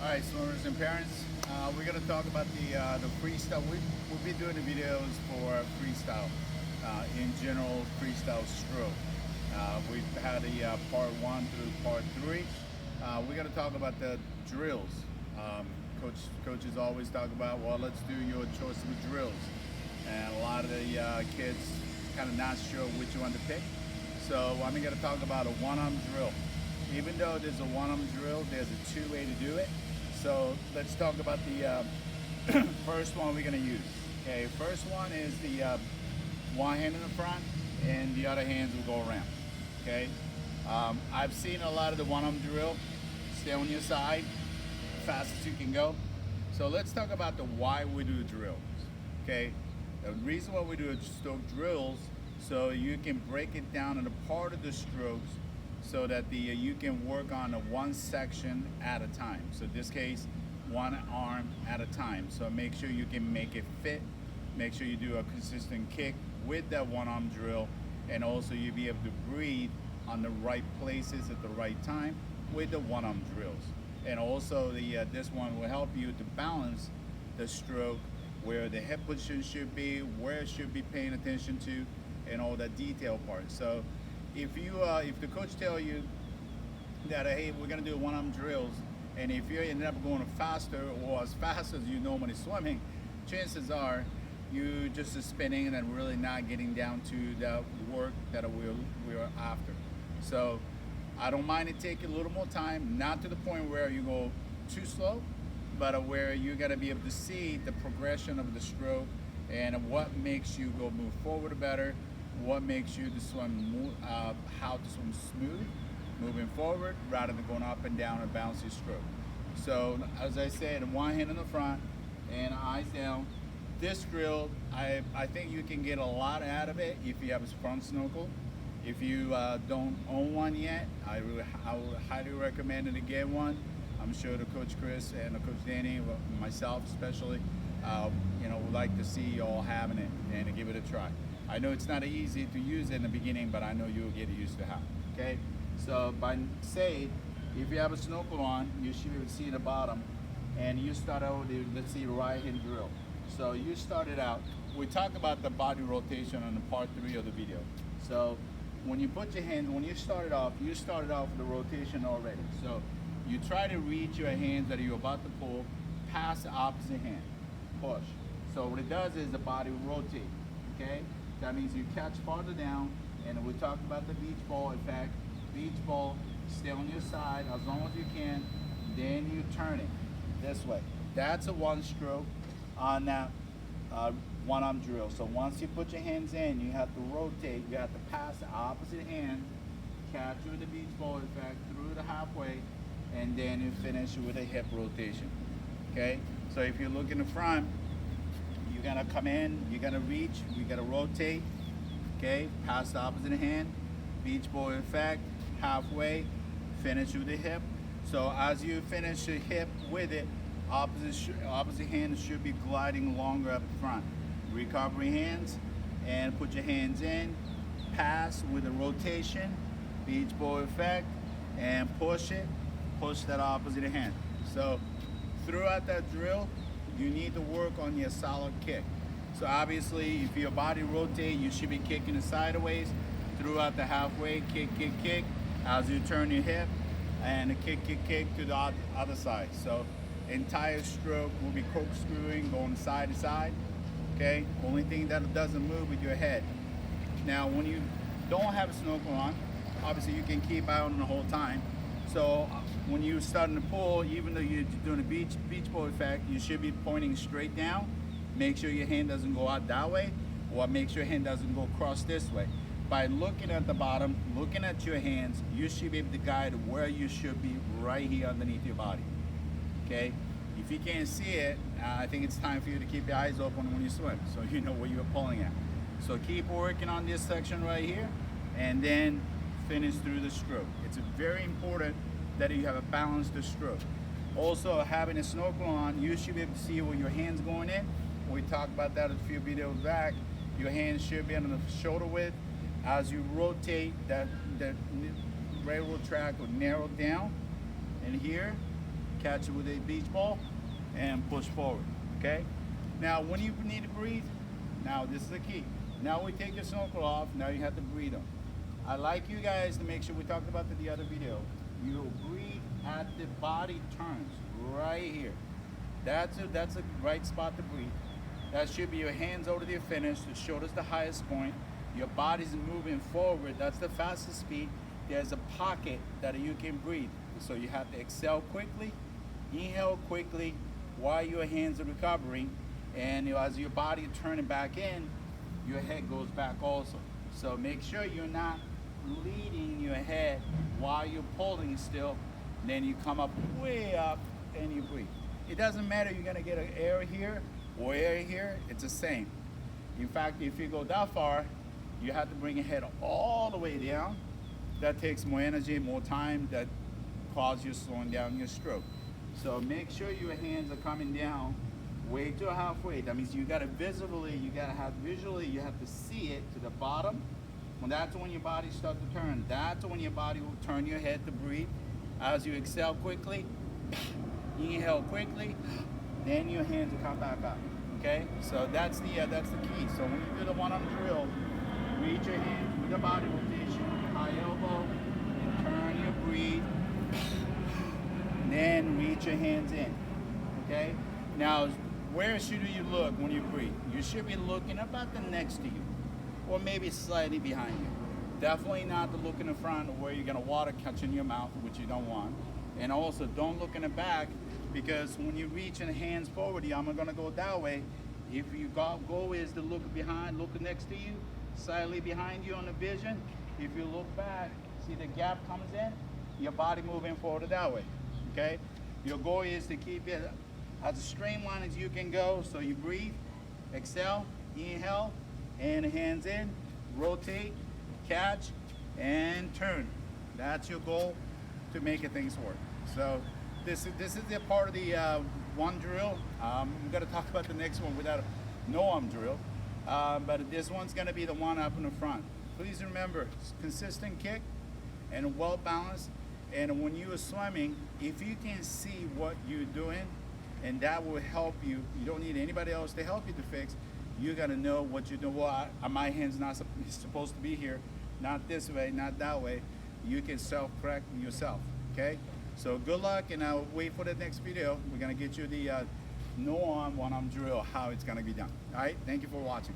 All right, swimmers and parents, we're going to talk about the freestyle. We'll be doing the videos for freestyle, in general, freestyle stroke. We've had a part 1 through part 3. We're going to talk about the drills. Coaches always talk about, well, let's do your choice of drills. And a lot of the kids kind of not sure which one to pick. So I'm going to talk about a one-arm drill. Even though there's a one-arm drill, there's a two-way to do it. So let's talk about the first one we're going to use. Okay, first one is the one hand in the front and the other hands will go around. Okay, I've seen a lot of the one-arm drill. Stay on your side, fast as you can go. So let's talk about the why we do drills. Okay, the reason why we do stroke drills, so you can break it down into part of the strokes, so that you can work on one section at a time. So in this case, one arm at a time. So make sure you can make it fit. Make sure you do a consistent kick with that one arm drill, and also you'll be able to breathe on the right places at the right time with the one arm drills. And also this one will help you to balance the stroke, where the hip position should be, where it should be paying attention to, and all that detail part. So if the coach tell you that, hey, we're gonna do one-arm drills, and if you end up going faster or as fast as you normally swimming, chances are you just spinning and really not getting down to the work that we're after. So I don't mind it taking a little more time, not to the point where you go too slow, but where you're gonna be able to see the progression of the stroke and what makes you go move forward better, what makes you to swim, how to swim smooth, moving forward, rather than going up and down and bounce your stroke. So as I said, one hand in the front and eyes down. This drill, I think you can get a lot out of it if you have a front snorkel. If you don't own one yet, I would highly recommend it to get one. I'm sure the Coach Chris and the Coach Danny, myself especially, would like to see you all having it and to give it a try. I know it's not easy to use in the beginning, but I know you'll get used to how. Okay, so say if you have a snorkel on, you should be able to see the bottom, and you start out with let's see, right hand drill. So you started out. We talk about the body rotation on the part 3 of the video. So when you put your hands, when you started off with the rotation already. So you try to reach your hands that you're about to pull past the opposite hand, push. So what it does is the body will rotate. Okay. That means you catch farther down, and we talked about the beach ball effect. Beach ball, stay on your side as long as you can, then you turn it this way. That's a one stroke on that one arm drill. So once you put your hands in, you have to rotate, you have to pass the opposite hand, catch with the beach ball effect through the halfway, and then you finish with a hip rotation. Okay, so if you look in the front, you're gonna come in, you're gonna reach, you gotta rotate, okay, pass the opposite hand, beach ball effect, halfway, finish with the hip. So as you finish your hip with it, opposite hand should be gliding longer up front. Recovery hands, and put your hands in, pass with a rotation, beach ball effect, and push that opposite hand. So throughout that drill, you need to work on your solid kick. So obviously, if your body rotates, you should be kicking it sideways throughout the halfway, kick, kick, kick, as you turn your hip, and a kick, kick, kick to the other side. So entire stroke will be corkscrewing, going side to side, okay? Only thing that doesn't move with your head. Now, when you don't have a snorkel on, obviously you can keep out on the whole time. So when you're starting to pull, even though you're doing a beach ball effect, you should be pointing straight down. Make sure your hand doesn't go out that way, or make sure your hand doesn't go across this way. By looking at the bottom, looking at your hands, you should be able to guide where you should be right here underneath your body. Okay? If you can't see it, I think it's time for you to keep your eyes open when you swim, so you know where you're pulling at. So keep working on this section right here, and then finish through the stroke. It's very important that you have a balanced stroke. Also, having a snorkel on, you should be able to see where your hands going in. We talked about that a few videos back. Your hands should be on the shoulder width. As you rotate, that railroad track will narrow down, and here catch it with a beach ball, and push forward, okay? Now, when you need to breathe, now this is the key. Now we take your snorkel off, now you have to breathe them. I like you guys to make sure, we talked about the other video, you breathe at the body turns, right here. That's a right spot to breathe. That should be your hands over the finish, the shoulder's the highest point, your body's moving forward, that's the fastest speed. There's a pocket that you can breathe. So you have to exhale quickly, inhale quickly while your hands are recovering, and as your body is turning back in, your head goes back also. So make sure you're not leading your head while you're pulling still, and then you come up way up and you breathe. It doesn't matter, you're gonna get an air here or air here, it's the same. In fact, if you go that far, you have to bring your head all the way down. That takes more energy, more time, that causes you slowing down your stroke. So make sure your hands are coming down way to halfway. That means you gotta visually, you have to see it to the bottom. And that's when your body starts to turn. That's when your body will turn your head to breathe. As you exhale quickly, inhale quickly, then your hands will come back up. Okay? So that's the key. So when you do the one-arm drill, reach your hands with the body rotation, high elbow, and turn your breathe. Then reach your hands in. Okay? Now, where should you look when you breathe? You should be looking about the next to you, or maybe slightly behind you. Definitely not to look in the front where you're gonna water catch in your mouth, which you don't want. And also don't look in the back, because when you reach your hands forward, I'm gonna go that way. If you go is to look behind, look next to you, slightly behind you on the vision. If you look back, see the gap comes in, your body moving forward that way, okay? Your goal is to keep it as streamlined as you can go. So you breathe, exhale, inhale, and hands in, rotate, catch, and turn. That's your goal to make things work. So this is the part of the one drill. I'm gonna talk about the next one without no arm drill, but this one's gonna be the one up in the front. Please remember, consistent kick and well balanced. And when you are swimming, if you can see what you're doing, and that will help you. You don't need anybody else to help you to fix. You gotta know what you're doing. Well, my hand's not supposed to be here, not this way, not that way. You can self-correct yourself, okay? So good luck, and I'll wait for the next video. We're gonna get you the no arm, one arm drill, how it's gonna be done. All right, thank you for watching.